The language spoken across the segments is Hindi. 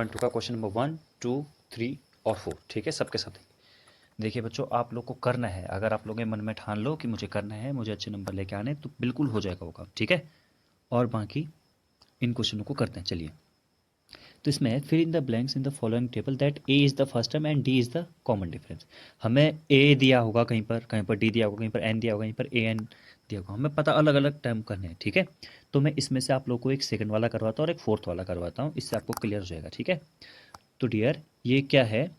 2 का क्वेश्चन नंबर 1, 2, 3 और 4, ठीक है सबके साथ। देखिए बच्चों, आप लोग को करना है, अगर आप लोग मन में ठान लो कि मुझे करना है, मुझे अच्छे नंबर लेके आने, तो बिल्कुल हो जाएगा वो काम, ठीक है। और बाकी इन क्वेश्चनों को करते हैं, चलिए। तो इसमें fill in the blanks in the following table that A is the first term and D is the common difference. हमें ए दिया होगा कहीं पर डी दिया होगा, कहीं पर एन दिया होगा, कहीं पर ए एन दिया होगा, हमें पता अलग अलग टर्म करने हैं, ठीक है। तो मैं इसमें से आप लोग को एक सेकंड वाला करवाता हूँ और एक फोर्थ वाला करवाता हूँ, इससे आपको क्लियर हो जाएगा, ठीक है। तो डियर ये क्या है,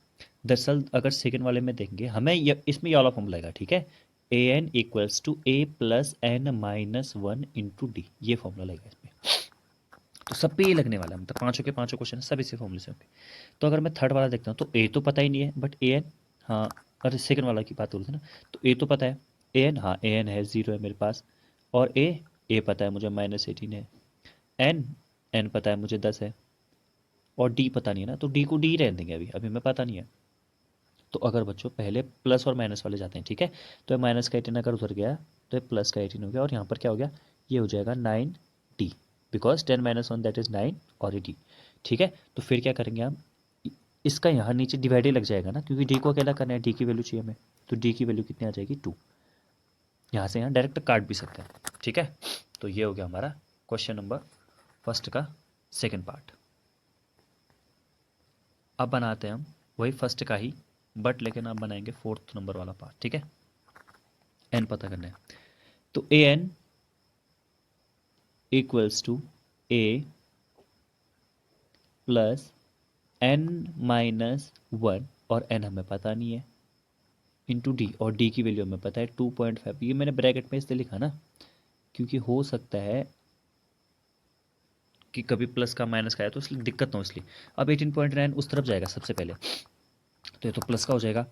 दरअसल अगर सेकंड वाले में देखेंगे हमें इसमें ये वाला फॉर्मूला आएगा, ठीक है। A N equals to A plus N minus one into D, ये फॉर्मूला लगेगा इसमें। तो सब पे ये लगने वाला है, मतलब पांचों के पांचों क्वेश्चन सब इसी फॉर्मूले से होंगे। तो अगर मैं थर्ड वाला देखता हूँ तो ए तो पता ही नहीं है, बट ए एन, हाँ, अरे सेकंड वाला की बात हो रही थी ना। तो ए तो पता है, ए एन, हाँ ए एन है, 0 है मेरे पास। और ए पता है मुझे -18 है। एन एन पता है मुझे 10 है। और डी पता नहीं है ना, तो डी को डी रहने देंगे, अभी अभी हमें पता नहीं है। तो अगर बच्चों पहले प्लस और माइनस वाले जाते हैं, ठीक है। तो माइनस का 18 अगर उधर गया तो ये प्लस का 18 हो गया, और यहाँ पर क्या हो गया, ये हो जाएगा 9D, बिकॉज 10 - 1 दैट इज़ 9 और ये डी, ठीक है। तो फिर क्या करेंगे हम, इसका यहाँ नीचे डिवाइड ही लग जाएगा ना, क्योंकि डी को अकेला करना है, डी की वैल्यू चाहिए हमें। तो डी की वैल्यू कितनी आ जाएगी, 2। यहाँ से यहाँ डायरेक्ट काट भी सकते हैं, ठीक है। तो ये हो गया हमारा क्वेश्चन नंबर फर्स्ट का सेकेंड पार्ट। अब बनाते हैं हम वही फर्स्ट का ही, बट लेकिन अब बनाएंगे फोर्थ नंबर वाला पार्ट, ठीक है। एन पता करना है, तो A N equals to A plus N minus one, और एन हमें पता नहीं है, इंटू डी, और डी की वैल्यू हमें पता है 2.5। ये मैंने ब्रैकेट में इसलिए लिखा ना, क्योंकि हो सकता है कि कभी प्लस का माइनस का आया तो इसलिए दिक्कत ना हो, इसलिए। अब 18.9 उस तरफ जाएगा सबसे पहले, तो ये तो प्लस का हो जाएगा।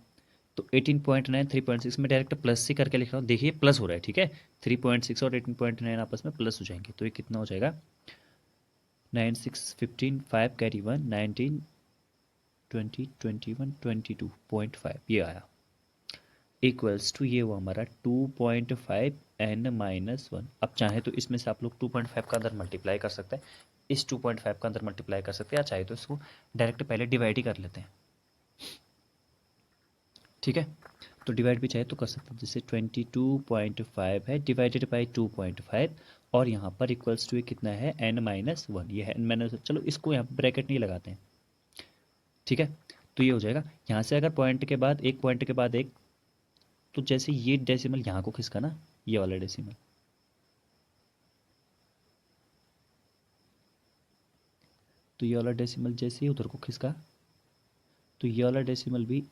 तो 18.9 3.6 में डायरेक्ट प्लस ही करके लिख रहा हूँ, देखिए प्लस हो रहा है, ठीक है। 3.6 और 18.9 आपस में प्लस हो जाएंगे, तो ये कितना हो जाएगा, 9 6 15 5 कैरी 1 19 20 21 22.5, ये आया इक्वल्स टू, ये हुआ हमारा 2.5 n माइनस वन। अब चाहे तो इसमें से आप लोग 2.5 का अंदर मल्टीप्लाई कर सकते हैं, इस 2.5 का अंदर मल्टीप्लाई कर सकते हैं, या चाहे तो इसको डायरेक्ट पहले डिवाइड ही कर लेते हैं, ठीक है। तो डिवाइड भी चाहे तो कर सकते हैं, जैसे 22.5 है डिवाइडेड बाई 2.5, और यहाँ पर इक्वल्स टू ये कितना है, n माइनस वन, ये है n माइनस, चलो इसको यहाँ ब्रैकेट नहीं लगाते हैं, ठीक है। तो ये हो जाएगा, यहाँ से अगर पॉइंट के बाद एक, पॉइंट के बाद एक, तो जैसे ये डेसिमल यहाँ को खिसका ना, ये वाला डेसिमल, तो ये वाला डेसिमल जैसे ही उधर को खिसका, तो ये वाला डेसिमल भी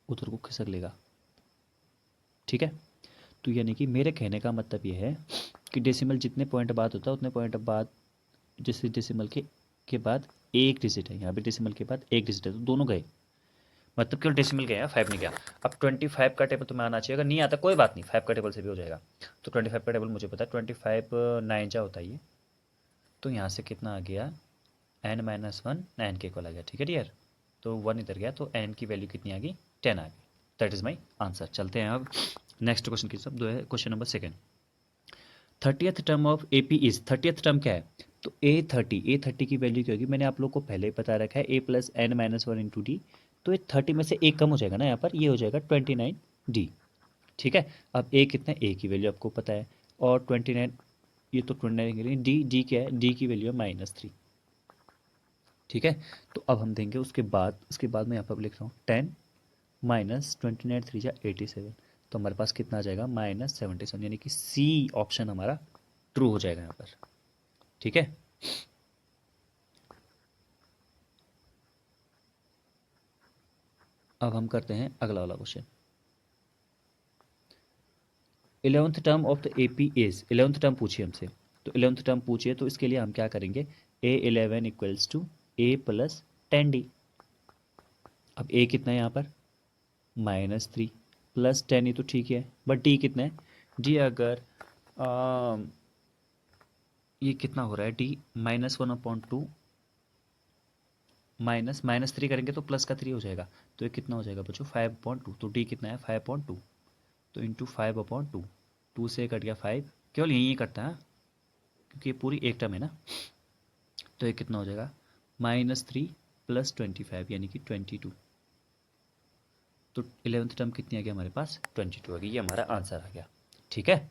उधर को खिसक लेगा, ठीक है। तो यानी कि मेरे कहने का मतलब ये है कि डेसिमल जितने पॉइंट बाद होता है उतने पॉइंट बाद, जैसे डेसिमल के बाद एक डिजिट है, यहाँ पे डेसिमल के बाद एक डिजिट है, तो दोनों गए, मतलब केवल डेसिमल गया, 5 नहीं गया। अब 25 का टेबल तुम्हें आना चाहिए, अगर नहीं आता कोई बात नहीं, 5 का टेबल से भी हो जाएगा। तो 25 का टेबल मुझे पता है, 25 9 जा होता है ये, तो यहाँ से कितना आ गया, n माइनस वन, एन के इक्वल आ गया, ठीक है डियर। तो 1 इधर गया, तो n की वैल्यू कितनी आ गई, 10 आ गई। That is my answer. चलते हैं अब नेक्स्ट क्वेश्चन की सब, question number second. 30th term of A P is, 30th term क्या है, तो ए थर्टी की वैल्यू क्या होगी, मैंने आप लोग को पहले ही बता रखा है, A plus N minus one into D. तो ये 30 में से एक कम हो जाएगा ना यहाँ पर, ये हो जाएगा 29D, ठीक है। अब ए कितना है, ए की वैल्यू आपको पता है, और 29, ये तो 29 के लिए डी क्या है, डी की वैल्यू है -3, ठीक है। तो अब हम देंगे उसके बाद मैं यहाँ पर लिख रहा हूँ 10 माइनस 29 3 जा 87, तो हमारे पास कितना आ जाएगा, -77, यानी कि सी ऑप्शन हमारा ट्रू हो जाएगा यहाँ पर, ठीक है। अब हम करते हैं अगला वाला question. 11th term of the AP is, 11th term पूछिए हमसे, तो 11th टर्म पूछिए, तो इसके लिए हम क्या करेंगे, A11 equals to A plus 10D। अब ए कितना है यहाँ पर, -3 प्लस 10, ही तो ठीक है, बट डी कितना है, डी अगर ये कितना हो रहा है, डी -1/2 -3 करेंगे तो प्लस का 3 हो जाएगा, तो ये कितना हो जाएगा बच्चों, 5/2। तो डी कितना है, 5/2, तो इंटू 5/2, 2 से कट गया 5, केवल यही कटता है, क्योंकि ये पूरी एक टर्म है ना। तो ये कितना हो जाएगा -3 + 25 यानी कि 22। तो 11th टर्म कितनी आ गई हमारे पास 22 आ गई, ये हमारा आंसर आ गया। ठीक है,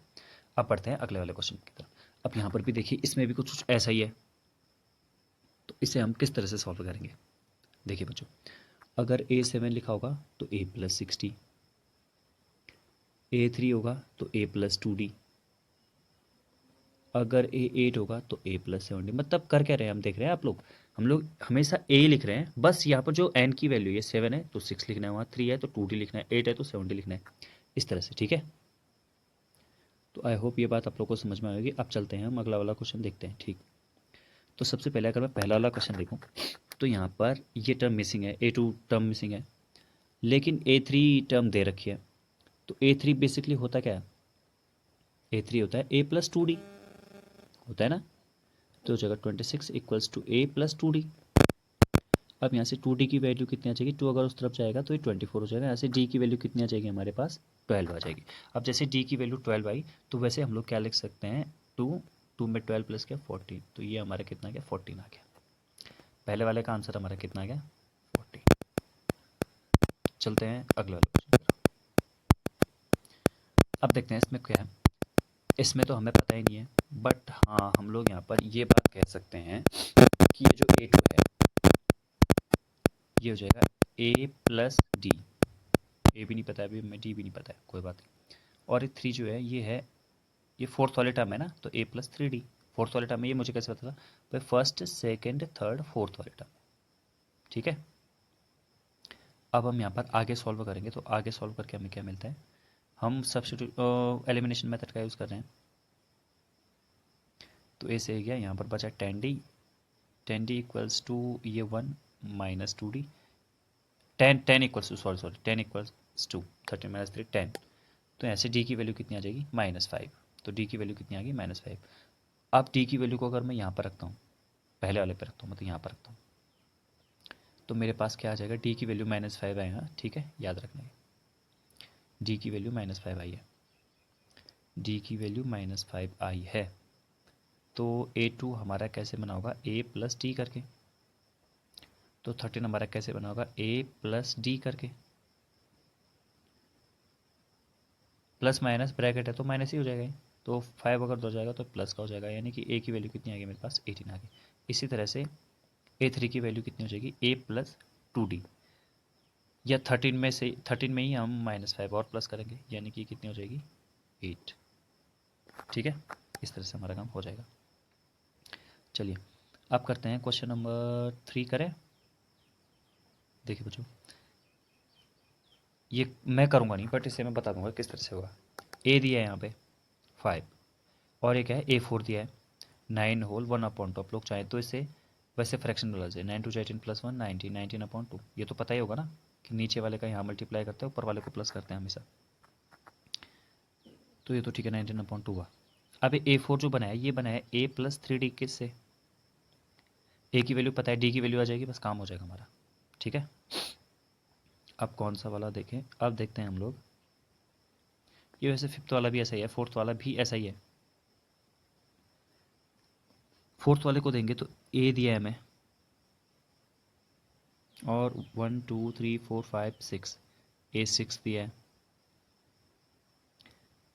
अब पढ़ते हैं अगले वाले क्वेश्चन की तरफ। अब यहाँ पर भी देखिए इसमें भी कुछ ऐसा ही है, तो इसे हम किस तरह से सॉल्व करेंगे। देखिए बच्चों, अगर A7 लिखा होगा तो A + 60, A3 होगा तो A + 2D, अगर A8 होगा तो A + 70। मतलब कर क्या रहे हैं हम, देख रहे हैं आप लोग, हम लोग हमेशा A लिख रहे हैं, बस यहाँ पर जो n की वैल्यू है 7 है तो 6 लिखना है, वहाँ 3 है तो 2D लिखना है, 8 है तो 70 लिखना है, इस तरह से। ठीक है, तो आई होप ये बात आप लोग को समझ में आएगी। अब चलते हैं हम अगला वाला क्वेश्चन देखते हैं। ठीक, तो सबसे पहले अगर मैं पहला वाला क्वेश्चन देखूँ तो यहाँ पर ये टर्म मिसिंग है, A2 टर्म मिसिंग है, लेकिन A3 टर्म दे रखी है। तो A3 बेसिकली होता क्या है, A3 होता है A + 2D होता है ना, तो हो जाएगा 26 = A + 2D। अब यहाँ से 2D की वैल्यू कितनी आ जाएगी, 2 अगर उस तरफ जाएगा तो ये 24 हो जाएगा। यहाँ से D की वैल्यू कितनी आ जाएगी हमारे पास, 12 आ जाएगी। अब जैसे D की वैल्यू 12 आई तो वैसे हम लोग क्या लिख सकते हैं, 2 में 12 प्लस क्या 14, तो ये हमारा कितना आ गया 14 आ गया। पहले वाले का आंसर हमारा कितना आ गया 40। चलते हैं अगले वाले क्वेश्चन की तरफ। अब देखते हैं इसमें क्या है, इसमें तो हमें पता ही नहीं है, बट हाँ हम लोग यहाँ पर ये बात कह सकते हैं कि ये जो A2 है ये हो जाएगा A + D। A भी नहीं पता है अभी हमें, D भी नहीं पता है, कोई बात नहीं। और ये 3 जो है ये है, ये फोर्थ वाले टर्म है ना, तो A + 3D फोर्थ वाले टर्म है, ये मुझे कैसे पता था भाई, फर्स्ट सेकंड थर्ड फोर्थ वाले टर्म। ठीक है, अब हम यहाँ पर आगे सॉल्व करेंगे, तो आगे सॉल्व करके हमें क्या मिलता है, हम सब्स्टिट्यूट एलिमिनेशन मेथड का यूज़ कर रहे हैं। तो ए से गया, यहाँ पर बचा 10D, 10D = ये 1 - 2D, 10 = सॉरी 10 = 2, 13 - 3 10। तो यहाँ से D की वैल्यू कितनी आ जाएगी -5, तो D की वैल्यू कितनी आ गई -5। अब D की वैल्यू को अगर मैं यहाँ पर रखता हूँ, पहले वाले पे रखता हूँ, मतलब यहाँ पर रखता हूँ, तो मेरे पास क्या आ जाएगा, D की वैल्यू -5 आएगा। ठीक है, याद रखना है D की वैल्यू -5 आई है, D की वैल्यू -5 आई है। तो A2 हमारा कैसे बना होगा, A + D करके। तो 13 हमारा कैसे बना होगा, A + D करके, प्लस माइनस ब्रैकेट है तो माइनस ही हो जाएगा। तो 5 अगर 2 जाएगा तो प्लस का हो जाएगा, यानी कि A की वैल्यू कितनी आ गई मेरे पास 18 आ गई। इसी तरह से A3 की वैल्यू कितनी हो जाएगी, A + 2D, या 13 में ही हम -5 और प्लस करेंगे, यानी कि कितनी हो जाएगी 8। ठीक है, इस तरह से हमारा काम हो जाएगा। चलिए अब करते हैं क्वेश्चन नंबर 3 करें। देखिए बच्चों, ये मैं करूँगा नहीं, बट इसे मैं बता दूंगा किस तरह से होगा। A दिया है यहाँ पे 5, और एक है A4 दिया है 9 होल 1/2। आप लोग चाहें तो इसे वैसे फ्रैक्शन वाला से 9 × 18 + 1 19, 19/2। ये तो पता ही होगा ना कि नीचे वाले का यहाँ मल्टीप्लाई करते हैं, ऊपर वाले को प्लस करते हैं हमेशा। तो ये तो ठीक है 19/2 हुआ। अब A4 जो बनाया ये बनाया A + 3D किससे, A की वैल्यू पता है, D की वैल्यू आ जाएगी, बस काम हो जाएगा हमारा। ठीक है, अब कौन सा वाला देखें, अब देखते हैं हम लोग। ये वैसे फिफ्थ वाला भी ऐसा ही है, फोर्थ वाला भी ऐसा ही है। फोर्थ वाले को देंगे तो A दिया है हमें, और 1 2 3 4 5 6 A6 दिया है।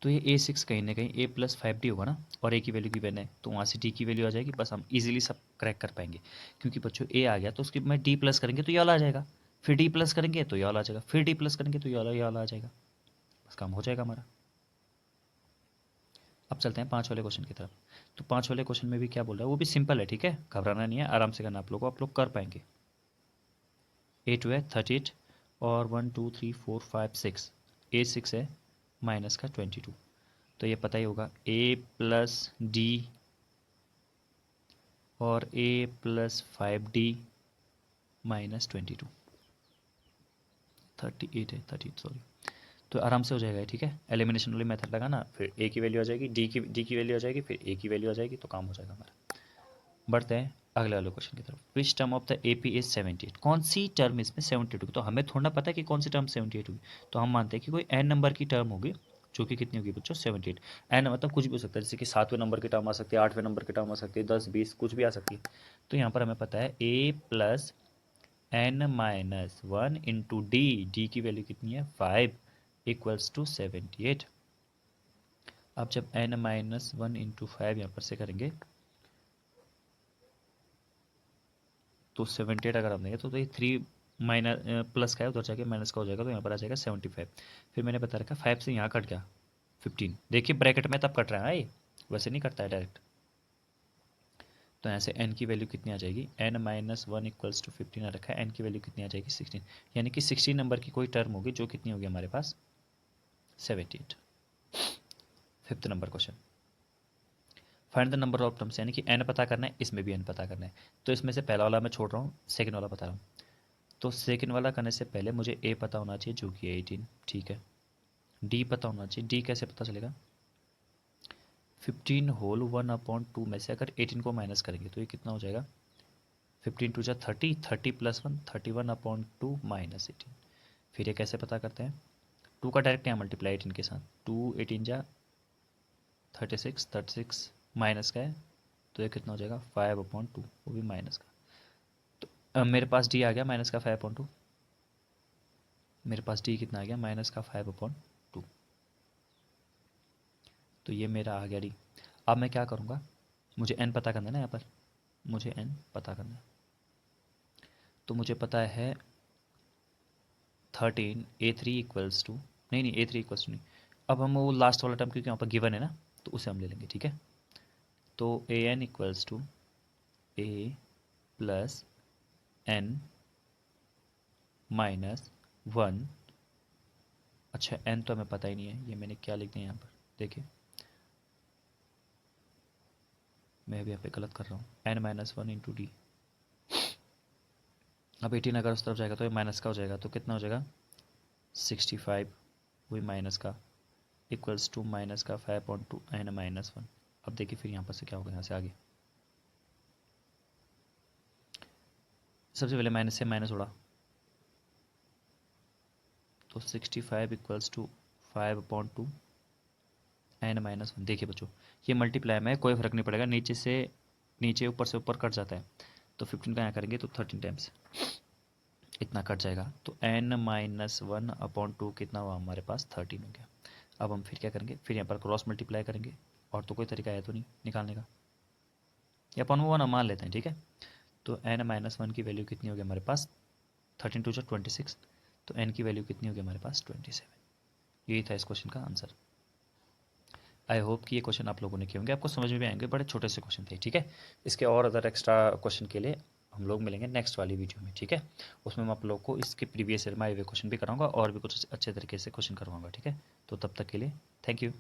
तो ये A6 कहीं ना कहीं A + 5D होगा ना, और A की वैल्यू की वैन है तो वहाँ से D की वैल्यू आ जाएगी, बस हम इजीली सब क्रैक कर पाएंगे। क्योंकि बच्चों A आ गया तो उसकी में D प्लस करेंगे तो ये वाला आ जाएगा, फिर D प्लस करेंगे तो ये वाला आ जाएगा, फिर D प्लस करेंगे तो ये वाला आ जाएगा, बस काम हो जाएगा हमारा। अब चलते हैं 5 वाले क्वेश्चन की तरफ। तो 5 वाले क्वेश्चन में भी क्या बोल रहा है, वो भी सिंपल है। ठीक है, घबराना नहीं है, आराम से करना आप लोग कर पाएंगे। A2 है 38, और 1 2 3 4 5 6, A6 है माइनस का 22। तो ये पता ही होगा A + D और A + 5D - 22, 38 है 38 सॉरी। तो आराम से हो जाएगा। ठीक है, एलिमिनेशन वाली मेथड लगाना, फिर A की वैल्यू आ जाएगी, D की वैल्यू आ जाएगी, फिर A की वैल्यू आ जाएगी, तो काम हो जाएगा हमारा। बढ़ते हैं अगले वाले क्वेश्चन की तरफ। Which term of the AP is 78, कौन सी टर्म इसमें 78 होगी। तो हमें थोड़ा पता है कि कौन सी टर्म 78 होगी, तो हम मानते हैं कि कोई n नंबर की टर्म होगी जो कि कितनी होगी बच्चों 78। n मतलब कुछ भी हो सकता है, जैसे कि 7वें नंबर की टर्म आ सकती है, 8वें नंबर की टर्म आ सकती है, 10 20 कुछ भी आ सकती है। तो यहाँ पर हमें पता है a plus n minus 1 into D की वैल्यू कितनी है 5 इक्वल्स टू 78। अब जब n माइनस 1 इंटू 5 यहाँ पर से करेंगे तो 78 अगर हम देंगे तो ये 3 माइनस प्लस का है, उधर जाके माइनस का हो जाएगा, तो यहाँ पर आ जाएगा 75। फिर मैंने बता रखा 5 से यहाँ कट गया 15, देखिए ब्रैकेट में तब कट रहा है, ये वैसे नहीं कटता है डायरेक्ट। तो यहाँ से n की वैल्यू कितनी आ जाएगी, n माइनस 1 इक्वल्स टू 15 आ रखा है, n की वैल्यू कितनी आ जाएगी 16, यानी कि 16 नंबर की कोई टर्म होगी जो कितनी होगी हमारे पास 78। Fifth number question, find the number of terms, यानी कि n पता करना है, इसमें भी n पता करना है। तो इसमें से पहला वाला मैं छोड़ रहा हूँ, सेकंड वाला बता रहा हूँ। तो सेकंड वाला करने से पहले मुझे a पता होना चाहिए जो कि 18, ठीक है। d पता होना चाहिए, d कैसे पता चलेगा, 15 होल 1/2 में से अगर 18 को माइनस करेंगे तो ये कितना हो जाएगा, 15 टू जा 30, 30 प्लस 1 31/2 माइनस 18। फिर ये कैसे पता करते हैं, 2 का डायरेक्ट यहाँ मल्टीप्लाई 18 के साथ, 2 18 जा 36, 36 माइनस का है तो ये कितना हो जाएगा 5/2, वो भी माइनस का। तो अब मेरे पास डी आ गया माइनस का 5/2, मेरे पास डी कितना आ गया माइनस का 5/2। तो ये मेरा आ गया डी। अब मैं क्या करूँगा, मुझे एन पता करना है ना, यहाँ पर मुझे एन पता करना है। तो मुझे पता है 13 a3 इक्वल्स टू, नहीं a3 इक्वल्स टू नहीं, अब हम वो लास्ट वाला टर्म क्योंकि यहाँ पर गिवन है ना तो उसे हम ले लेंगे, ठीक है। तो A N equals to A plus N minus 1। अच्छा एन तो हमें पता ही नहीं है, ये मैंने क्या लिख दिया यहाँ पर, देखिए मैं भी यहाँ पे गलत कर रहा हूँ, एन माइनस 1 इंटू डी। अब 18 अगर उस तरफ जाएगा तो ये माइनस का हो जाएगा, तो कितना हो जाएगा 65, वही माइनस का इक्वल्स टू माइनस का 5/2 एन माइनस 1। अब देखिए फिर यहाँ पर से क्या होगा, यहाँ से आगे सबसे पहले माइनस से माइनस उड़ा तो 65 इक्वल्स टू 5/2 एन माइनस 1। देखिए बच्चों ये मल्टीप्लाई में कोई फर्क नहीं पड़ेगा, नीचे से नीचे ऊपर से ऊपर कट जाता है, तो 15 का यहाँ करेंगे तो 13 टाइम्स इतना कट जाएगा, तो एन माइनस 1/2 कितना हुआ हमारे पास 13 हो गया। अब हम फिर क्या करेंगे, फिर यहाँ पर क्रॉस मल्टीप्लाई करेंगे, और तो कोई तरीका है तो नहीं निकालने का, या अपन वो ना मान लेते हैं, ठीक है। तो एन माइनस 1 की वैल्यू कितनी होगी हमारे पास 13 टू 26, तो एन की वैल्यू कितनी होगी हमारे पास 27। यही था इस क्वेश्चन का आंसर। आई होप कि ये क्वेश्चन आप लोगों ने किए होंगे, आपको समझ में भी आएंगे, बड़े छोटे से क्वेश्चन थे, ठीक है। इसके और अदर एक्स्ट्रा क्वेश्चन के लिए हम लोग मिलेंगे नेक्स्ट वाली वीडियो में, ठीक है। उसमें मैं आप लोग को इसके प्रीवियस ईयर में आए हुए क्वेश्चन भी कराऊंगा और भी कुछ अच्छे तरीके से क्वेश्चन करवाऊंगा, ठीक है। तो तब तक के लिए थैंक यू।